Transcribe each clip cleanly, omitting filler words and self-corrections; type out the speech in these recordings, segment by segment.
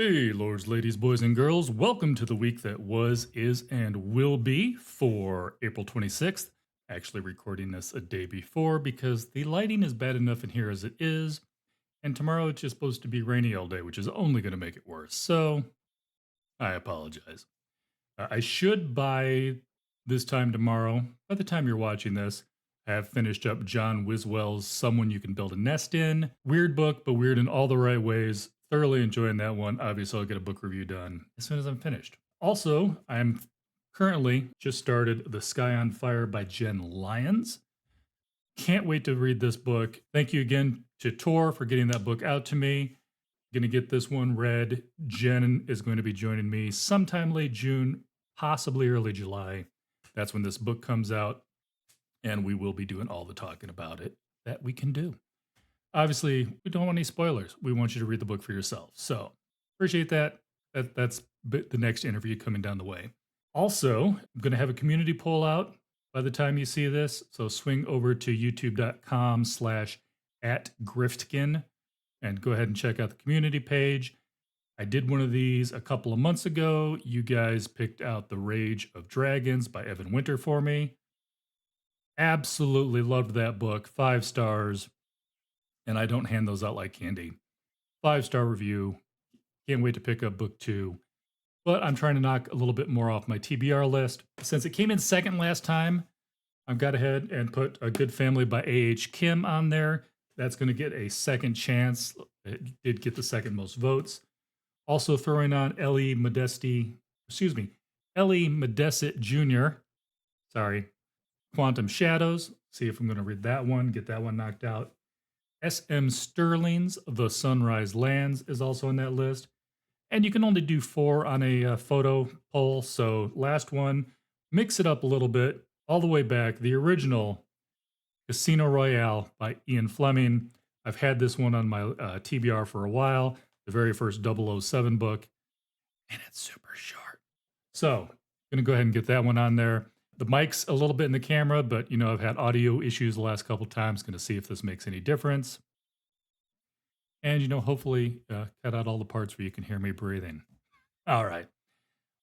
Hey, lords, ladies, boys, and girls, welcome to the week that was, is, and will be for April 26th. Actually, recording this a day before because the lighting is bad enough in here as it is, and tomorrow it's just supposed to be rainy all day, which is only going to make it worse. So, I apologize. I should by this time tomorrow, by the time you're watching this, have finished up John Wiswell's Someone You Can Build a Nest In. Weird book, but weird in all the right ways. Thoroughly enjoying that one. Obviously, I'll get a book review done as soon as I'm finished. Also, I'm currently just started The Sky on Fire by Jen Lyons. Can't wait to read this book. Thank you again to Tor for getting that book out to me. Going to get this one read. Jen is going to be joining me sometime late June, possibly early July. That's when this book comes out, and we will be doing all the talking about it that we can do. Obviously, we don't want any spoilers. We want you to read the book for yourself. So appreciate that. That's the next interview coming down the way. Also, I'm going to have a community poll out by the time you see this. So swing over to youtube.com/@Gryftkin and go ahead and check out the community page. I did one of these a couple of months ago. You guys picked out The Rage of Dragons by Evan Winter for me. Absolutely loved that book. 5 stars. And I don't hand those out like candy. 5-star review. Can't wait to pick up book 2. But I'm trying to knock a little bit more off my TBR list. Since it came in second last time, I've got ahead and put A Good Family by A.H. Kim on there. That's going to get a second chance. It did get the second most votes. Also throwing on Ellie Modesty Jr. Sorry. Quantum Shadows. See if I'm going to read that one, get that one knocked out. S.M. Sterling's The Sunrise Lands is also on that list. And you can only do 4 on a photo poll. So last one, mix it up a little bit. All the way back, the original Casino Royale by Ian Fleming. I've had this one on my TBR for a while. The very first 007 book. And it's super short. So I'm going to go ahead and get that one on there. The mic's a little bit in the camera, but I've had audio issues the last couple times. Going to see if this makes any difference. And hopefully cut out all the parts where you can hear me breathing. All right.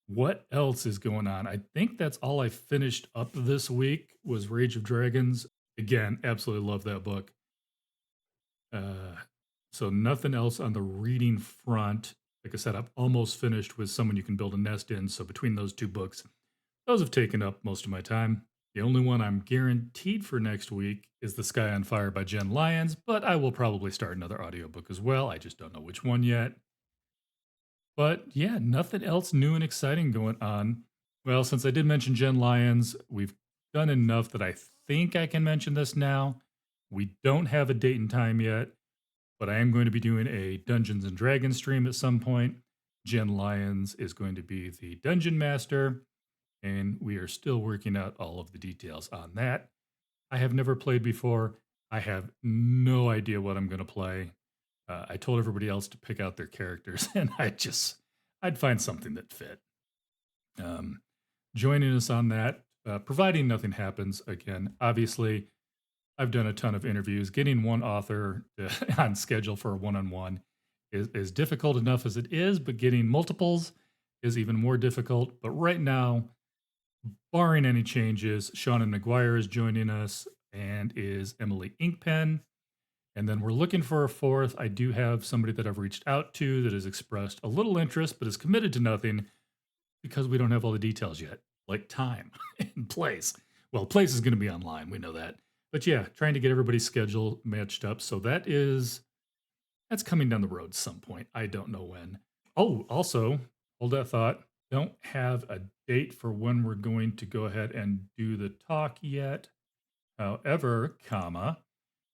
What else is going on? I think that's all I finished up this week was Rage of Dragons. Again, absolutely love that book. So nothing else on the reading front. Like I said, I've almost finished with Someone You Can Build a Nest In. So between those 2 books, those have taken up most of my time. The only one I'm guaranteed for next week is The Sky on Fire by Jen Lyons, but I will probably start another audiobook as well. I just don't know which one yet. But yeah, nothing else new and exciting going on. Well, since I did mention Jen Lyons, we've done enough that I think I can mention this now. We don't have a date and time yet, but I am going to be doing a Dungeons and Dragons stream at some point. Jen Lyons is going to be the dungeon master, and we are still working out all of the details on that. I have never played before. I have no idea what I'm going to play. I told everybody else to pick out their characters, and I'd find something that fit. Joining us on that, providing nothing happens again. Obviously, I've done a ton of interviews. Getting one author on schedule for a one-on-one is difficult enough as it is, but getting multiples is even more difficult. But right now, barring any changes, Shannon McGuire is joining us, and is Emily Inkpen. And then we're looking for a 4th. I do have somebody that I've reached out to that has expressed a little interest, but is committed to nothing because we don't have all the details yet, like time and place. Well, place is going to be online. We know that. But yeah, trying to get everybody's schedule matched up. So that's coming down the road some point. I don't know when. Oh, also, hold that thought. Don't have a date for when we're going to go ahead and do the talk yet. However,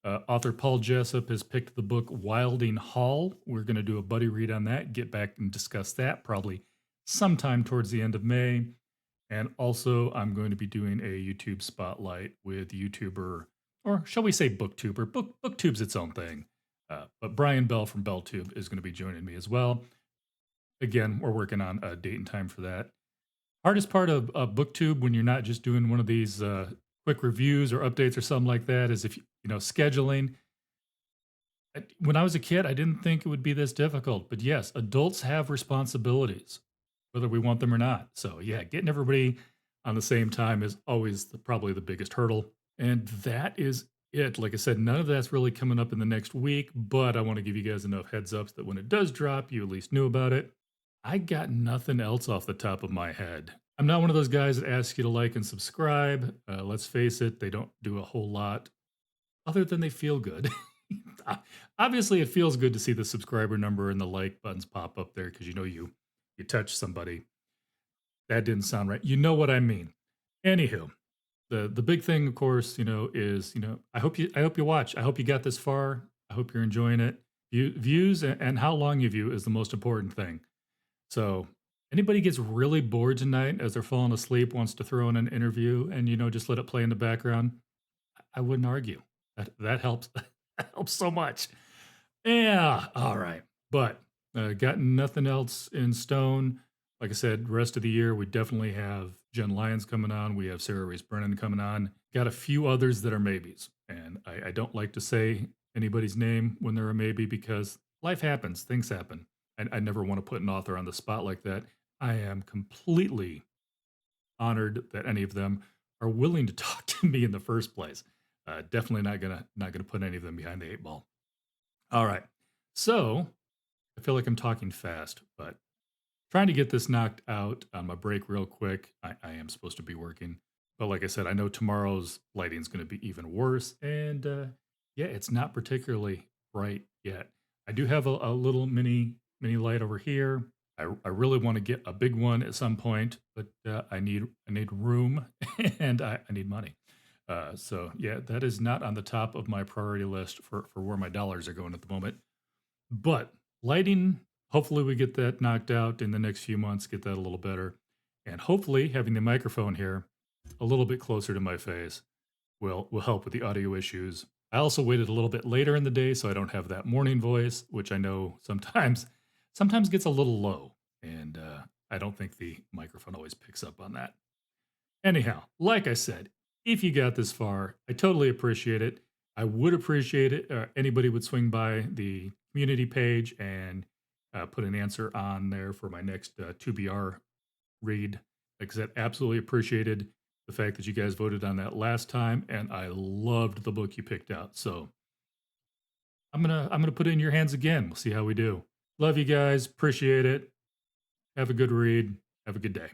author Paul Jessup has picked the book Wilding Hall. We're going to do a buddy read on that, get back and discuss that probably sometime towards the end of May. And also, I'm going to be doing a YouTube spotlight with YouTuber, or shall we say booktuber? Booktube's its own thing. But Brian Bell from BellTube is going to be joining me as well. Again, we're working on a date and time for that. Hardest part of BookTube when you're not just doing one of these quick reviews or updates or something like that is if scheduling. When I was a kid, I didn't think it would be this difficult, but yes, adults have responsibilities, whether we want them or not. So yeah, getting everybody on the same time is always probably the biggest hurdle. And that is it. Like I said, none of that's really coming up in the next week, but I want to give you guys enough heads ups that when it does drop, you at least knew about it. I got nothing else off the top of my head. I'm not one of those guys that asks you to like and subscribe. Let's face it, they don't do a whole lot other than they feel good. Obviously, it feels good to see the subscriber number and the like buttons pop up there because you touch somebody. That didn't sound right. You know what I mean. Anywho, the big thing, of course, is I hope you watch. I hope you got this far. I hope you're enjoying it. Views and how long you view is the most important thing. So anybody gets really bored tonight as they're falling asleep, wants to throw in an interview, and just let it play in the background, I wouldn't argue. That helps. That helps so much. Yeah. All right. But got nothing else in stone. Like I said, rest of the year, we definitely have Jen Lyons coming on. We have Sarah Reese Brennan coming on. Got a few others that are maybes. And I don't like to say anybody's name when they're a maybe because life happens, things happen. And I never want to put an author on the spot like that. I am completely honored that any of them are willing to talk to me in the first place. Definitely not gonna put any of them behind the eight ball. All right. So I feel like I'm talking fast, but trying to get this knocked out on my break real quick. I am supposed to be working, but like I said, I know tomorrow's lighting is going to be even worse, and yeah, it's not particularly bright yet. I do have a little mini light over here. I really want to get a big one at some point, but I need room and I need money. So yeah, that is not on the top of my priority list for where my dollars are going at the moment. But lighting, hopefully we get that knocked out in the next few months, get that a little better. And hopefully having the microphone here a little bit closer to my face will help with the audio issues. I also waited a little bit later in the day so I don't have that morning voice, which I know sometimes gets a little low. And I don't think the microphone always picks up on that. Anyhow, like I said, if you got this far, I totally appreciate it. I would appreciate it. Anybody would swing by the community page and put an answer on there for my next 2BR read. Like I said, absolutely appreciated the fact that you guys voted on that last time, and I loved the book you picked out. So I'm gonna put it in your hands again. We'll see how we do. Love you guys. Appreciate it. Have a good read. Have a good day.